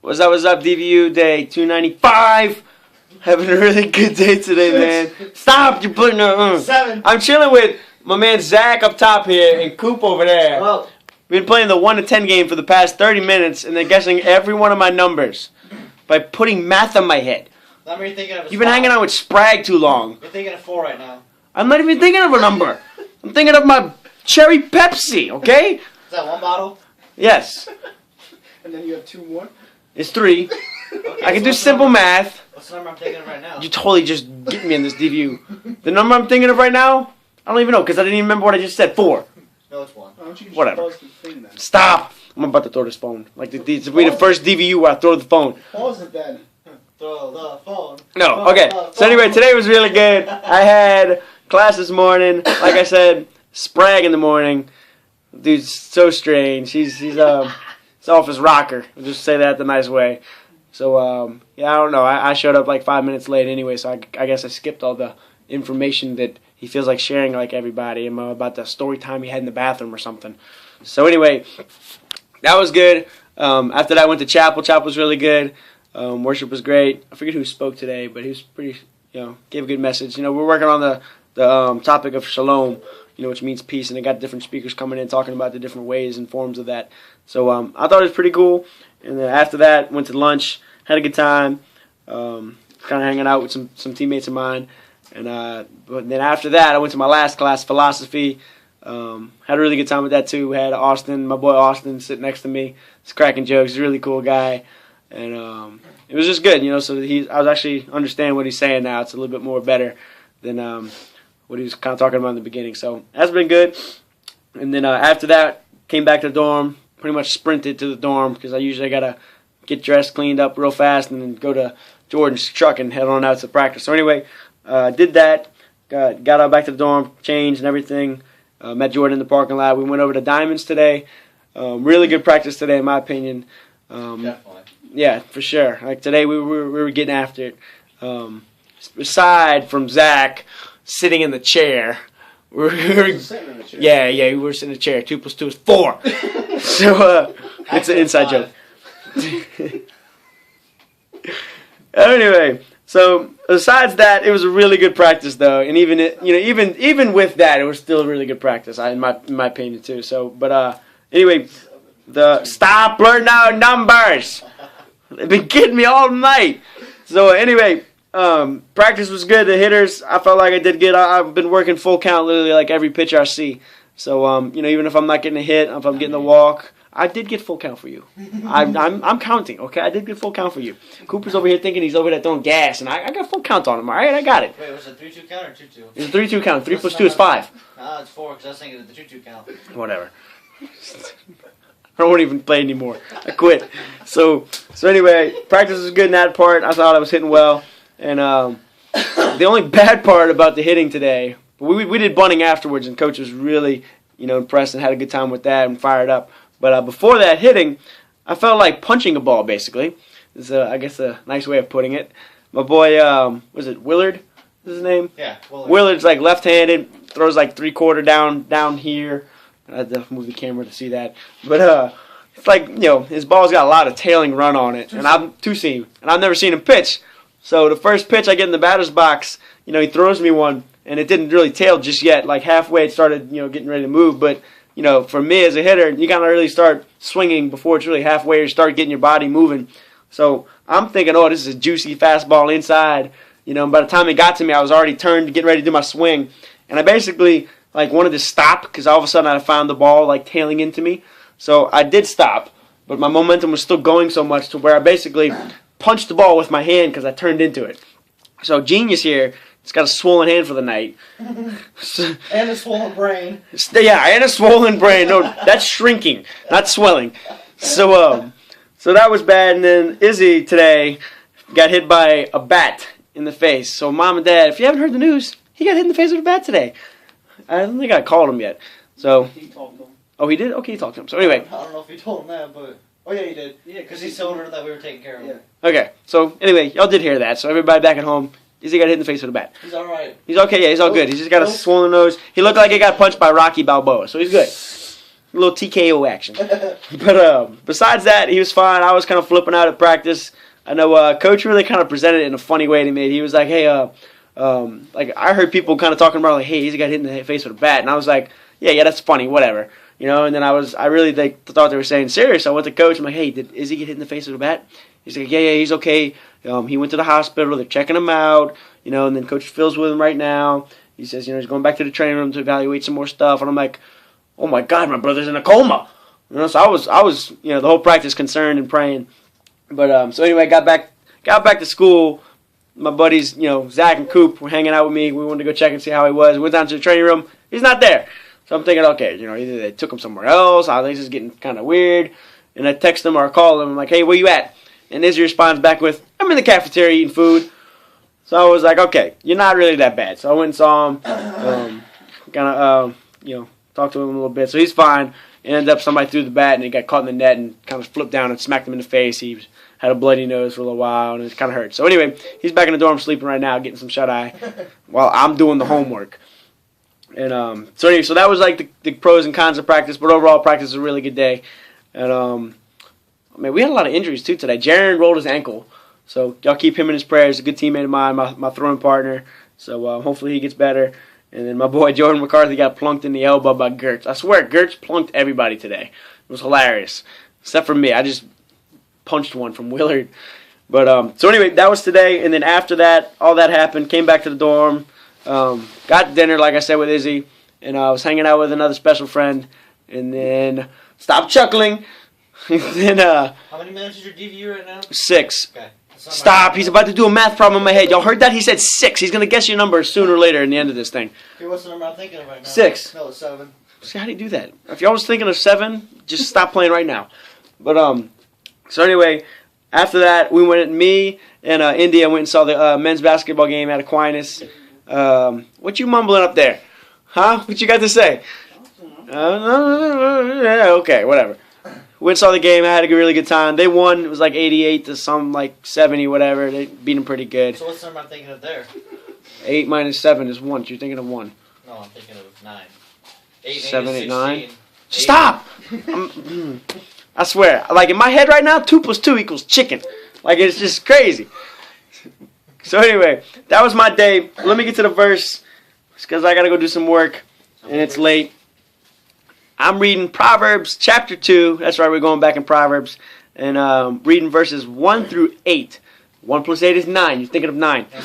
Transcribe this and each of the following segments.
What's up, DVU day 295. Having a really good day today, man. Stop, you're putting her 7. I'm chilling with my man Zach up top here and Coop over there. Well, We've been playing the 1 to 10 game for the past 30 minutes, and they're guessing every one of my numbers by putting math on my head. I'm thinking of a You've been hanging out with Sprag too long. You're thinking of 4 right now. I'm not even thinking of a number. I'm thinking of my cherry Pepsi, okay? Is that one bottle? Yes. And then you have 2 more? It's 3. Okay, I can so do what's simple the number? math. What's the number I'm thinking of right now? You totally just get me in this DVU. The number I'm thinking of right now, I don't even know because I didn't even remember what I just said. 4. No, it's 1. Why don't you just Whatever. pause the thing then? Stop. I'm about to throw this phone. Like this will be the first DVU where I throw the phone. Pause it then. Throw the phone. No. Okay. So anyway, today was really good. I had class this morning. Like I said, Sprag in the morning. Dude's so strange. He's off his rocker. I'll just say that the nice way. So yeah, I don't know. I showed up like 5 minutes late anyway, so I guess I skipped all the information that he feels like sharing like everybody about the story time he had in the bathroom or something. So anyway, that was good. After that, I went to chapel. Chapel was really good. Worship was great. I forget who spoke today, but he was pretty, gave a good message. We're working on the topic of shalom, which means peace, and they got different speakers coming in talking about the different ways and forms of that. So I thought it was pretty cool. And then after that, went to lunch, had a good time, kind of hanging out with some teammates of mine. And but then after that, I went to my last class, philosophy. Had a really good time with that too. Had Austin, my boy Austin, sitting next to me. He's cracking jokes. He's a really cool guy. And it was just good, So I was actually understanding what he's saying now. It's a little bit more better than what he was kind of talking about in the beginning. So that's been good. And then after that, came back to the dorm. Pretty much sprinted to the dorm because I usually gotta get dressed, cleaned up real fast, and then go to Jordan's truck and head on out to practice. So anyway, did that. Got out back to the dorm, changed and everything. Met Jordan in the parking lot. We went over to Diamonds today. Really good practice today, in my opinion. Definitely. Yeah, for sure. Like today, we were getting after it. Aside from Zach sitting in the chair, we were Sitting in the chair. yeah, we were sitting in the chair. 2 + 2 is 4. So it's an inside joke. Anyway, so besides that, it was a really good practice though, and even with that, it was still a really good practice, in my opinion too. So, but anyway, stop blurting out numbers. They've been kidding me all night. So anyway, practice was good. The hitters, I felt like I did good. I've been working full count literally like every pitch I see. So even if I'm not getting a hit, if I'm getting a walk, I did get full count for you. I'm counting, okay? I did get full count for you. Cooper's over here thinking he's over there throwing gas, and I got full count on him, all right? I got it. Wait, was it 3-2 count or 2-2? It's a 3-2 count. 3 + 2 is 5. Nah, it's 4 because I was thinking of the 2-2 count. Whatever. I don't even play anymore. I quit. So anyway, practice was good in that part. I thought I was hitting well. And the only bad part about the hitting today, we did bunting afterwards, and Coach was really, impressed and had a good time with that and fired up. But before that hitting, I felt like punching a ball, basically. Is I guess a nice way of putting it. My boy, was it Willard? Is his name? Yeah, Willard. Willard's like left-handed, throws like 3/4 down here. I had to move the camera to see that. But it's like, his ball's got a lot of tailing run on it. And I'm two-seam. And I've never seen him pitch. So the first pitch I get in the batter's box, he throws me one. And it didn't really tail just yet. Like halfway it started, getting ready to move. But, for me as a hitter, you got to really start swinging before it's really halfway or start getting your body moving. So I'm thinking, oh, this is a juicy fastball inside. By the time it got to me, I was already turned, getting ready to do my swing. And I basically wanted to stop because all of a sudden I found the ball tailing into me. So I did stop, but my momentum was still going so much to where I basically punched the ball with my hand because I turned into it. So Genius here, he's got a swollen hand for the night. And a swollen brain. Yeah, and a swollen brain. No, that's shrinking, not swelling. So that was bad. And then Izzy today got hit by a bat in the face. So Mom and Dad, if you haven't heard the news, he got hit in the face with a bat today. I don't think I called him yet. So. He talked to him. Oh, he did? Okay, he talked to him. So anyway. I don't know if he told him that, but... Oh, yeah, he did. Yeah, because he told her that we were taking care of him. Yeah. Okay, so anyway, y'all did hear that. So everybody back at home, Izzy got hit in the face with a bat. He's alright. He's okay, yeah, he's all good. He's just got a swollen nose. He looked like he got punched by Rocky Balboa, so he's good. A little TKO action. But besides that, he was fine. I was kind of flipping out at practice. I know Coach really kind of presented it in a funny way to me. He was like, hey, like I heard people kind of talking about like, hey, he's got hit in the face with a bat. And I was like, yeah, that's funny, whatever. You know, and then I really thought they were saying serious. So I went to Coach. I'm like, hey, did Izzy get hit in the face with a bat? He's like, yeah, he's okay. He went to the hospital. They're checking him out. You know, and then Coach Phil's with him right now. He says, you know, he's going back to the training room to evaluate some more stuff. And I'm like, oh my God, my brother's in a coma. You know, so I was, you know, the whole practice concerned and praying. But so anyway, got back to school. My buddies, you know, Zach and Coop were hanging out with me. We wanted to go check and see how he was. We went down to the training room. He's not there. So I'm thinking, okay, you know, either they took him somewhere else. I think this is getting kind of weird. And I text him or call him. I'm like, hey, where you at? And Izzy responds back with, I'm in the cafeteria eating food. So I was like, okay, you're not really that bad. So I went and saw him, you know, talked to him a little bit. So he's fine. And ended up somebody threw the bat and he got caught in the net and kind of flipped down and smacked him in the face. He had a bloody nose for a little while and it kind of hurt. So anyway, he's back in the dorm sleeping right now, getting some shut-eye while I'm doing the homework. And so anyway, so that was like the pros and cons of practice. But overall, practice was a really good day. And man, we had a lot of injuries too today. Jaron rolled his ankle. So y'all keep him in his prayers. A good teammate of mine, my throwing partner. So hopefully he gets better. And then my boy Jordan McCarthy got plunked in the elbow by Gertz. I swear, Gertz plunked everybody today. It was hilarious. Except for me. I just punched one from Willard. But so anyway, that was today. And then after that, all that happened. Came back to the dorm. Got dinner, like I said, with Izzy. And I was hanging out with another special friend. And then, stop chuckling. Then, how many minutes is your DVU right now? 6. Okay. Stop. He's about to do a math problem in my head. Y'all heard that? He said 6. He's going to guess your number sooner or later in the end of this thing. Okay, what's the number I'm thinking of right now? 6. No, it's 7. See, how do you do that? If y'all was thinking of 7, just stop playing right now. But, so anyway, after that, me and India went and saw the men's basketball game at Aquinas. What you mumbling up there? Huh? What you got to say? Yeah, okay, whatever. Went and saw the game. I had a really good time. They won. It was like 88 to some like 70, whatever. They beat them pretty good. So what's the number I'm thinking of there? 8 minus 7 is 1. You're thinking of 1. No, I'm thinking of 9. 8, 7, 8, 9. 16. Stop! I swear. Like in my head right now, 2 plus 2 equals chicken. Like it's just crazy. So anyway, that was my day. Let me get to the verse because I got to go do some work and it's late. I'm reading Proverbs chapter 2. That's right, we're going back in Proverbs. And reading verses 1 through 8. 1 plus 8 is 9. You're thinking of 9. I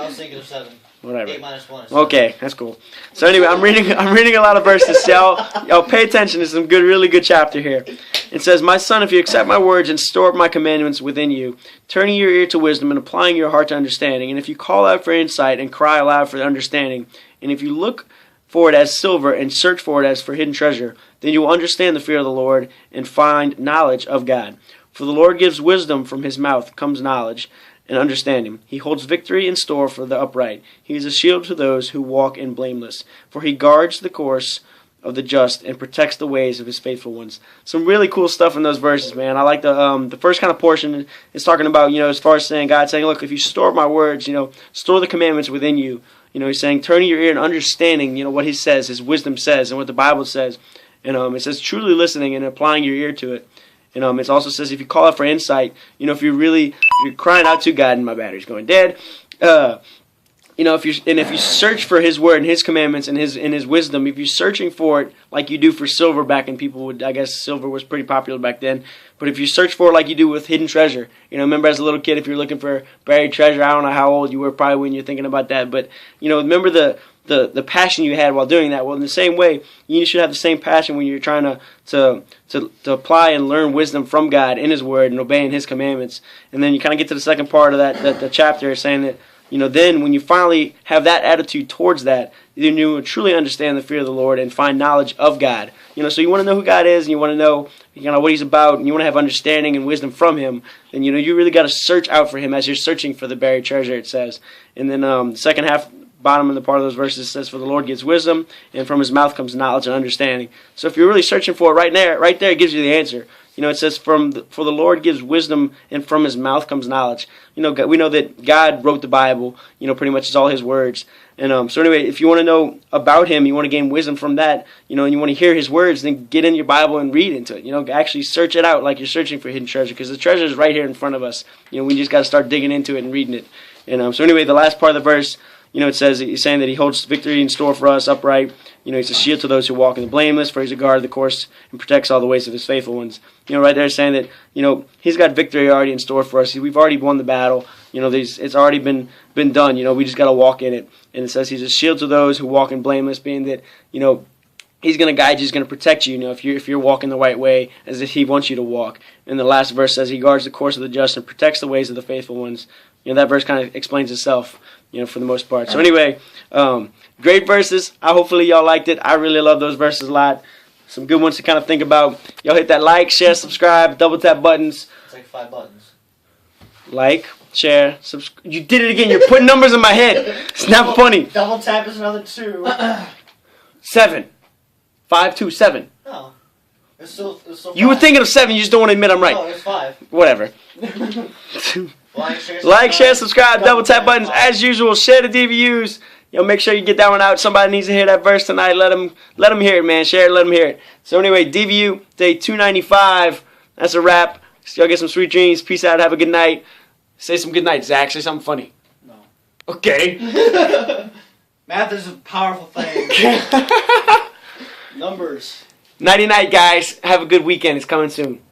was thinking of 7. Whatever. 8 minus 1 is 7. Okay, that's cool. So anyway, I'm reading a lot of verses. So y'all pay attention. There's some really good chapter here. It says, my son, if you accept my words and store up my commandments within you, turning your ear to wisdom and applying your heart to understanding, and if you call out for insight and cry aloud for understanding, and if you look for it as silver and search for it as for hidden treasure, then you will understand the fear of the Lord and find knowledge of God. For the Lord gives wisdom, from his mouth comes knowledge and understanding. He holds victory in store for the upright. He is a shield to those who walk in blameless. For he guards the course of the just and protects the ways of his faithful ones. Some really cool stuff in those verses, man. I like the first kind of portion is talking about, you know, as far as saying, God saying, look, if you store my words, you know, store the commandments within you. You know, he's saying, turning your ear and understanding, you know, what he says, his wisdom says, and what the Bible says. And it says, truly listening and applying your ear to it. And it also says, if you call out for insight, you know, if you're crying out to God, and my battery's going dead, you know, if you search for his word and his commandments and his wisdom, if you're searching for it like you do for silver back in people would, I guess silver was pretty popular back then, but if you search for it like you do with hidden treasure, you know, remember as a little kid, if you're looking for buried treasure, I don't know how old you were probably when you're thinking about that, but, you know, remember the passion you had while doing that. Well, in the same way, you should have the same passion when you're trying to apply and learn wisdom from God in his word and obeying his commandments. And then you kind of get to the second part of the chapter saying that, you know, then when you finally have that attitude towards that, then you will truly understand the fear of the Lord and find knowledge of God. You know, so you want to know who God is and you want to know, you know, what he's about and you want to have understanding and wisdom from him, then, you know, you really got to search out for him as you're searching for the buried treasure, it says. And then the second half, bottom of the part of those verses says, for the Lord gives wisdom, and from his mouth comes knowledge and understanding. So if you're really searching for it right there, it gives you the answer. it says, for the Lord gives wisdom, and from his mouth comes knowledge. We know that God wrote the Bible, pretty much it's all his words. And so anyway, if you want to know about him, you want to gain wisdom from that, and you want to hear his words, then get in your Bible and read into it. Actually search it out like you're searching for hidden treasure, because the treasure is right here in front of us. We just got to start digging into it and reading it. And so anyway, the last part of the verse, it says, he's saying that he holds victory in store for us upright. He's a shield to those who walk in the blameless, for he's a guard of the course and protects all the ways of his faithful ones. Right there saying that, he's got victory already in store for us. We've already won the battle. It's already been done. We just got to walk in it. And it says he's a shield to those who walk in blameless, being that, he's going to guide you, he's going to protect you, if you're walking the right way, as if he wants you to walk. And the last verse says he guards the course of the just and protects the ways of the faithful ones. That verse kind of explains itself, for the most part. So anyway, great verses. Hopefully y'all liked it. I really love those verses a lot. Some good ones to kind of think about. Y'all hit that like, share, subscribe, double tap buttons. It's like 5 buttons. Like, share, subscribe. You did it again. You're putting numbers in my head. It's not funny. Double tap is another 2. 7. 5, 2, 7. No. It's still You were thinking of 7. You just don't want to admit I'm right. No, it's 5. Whatever. Like, share, subscribe, double tap buttons. As usual, share the DVUs. Make sure you get that one out. Somebody needs to hear that verse tonight. Let them hear it, man. Share it, let them hear it. So anyway, DVU, day 295. That's a wrap. Y'all get some sweet dreams. Peace out. Have a good night. Say some good night, Zach. Say something funny. No. Okay. Math is a powerful thing. Numbers. Nighty night, guys. Have a good weekend. It's coming soon.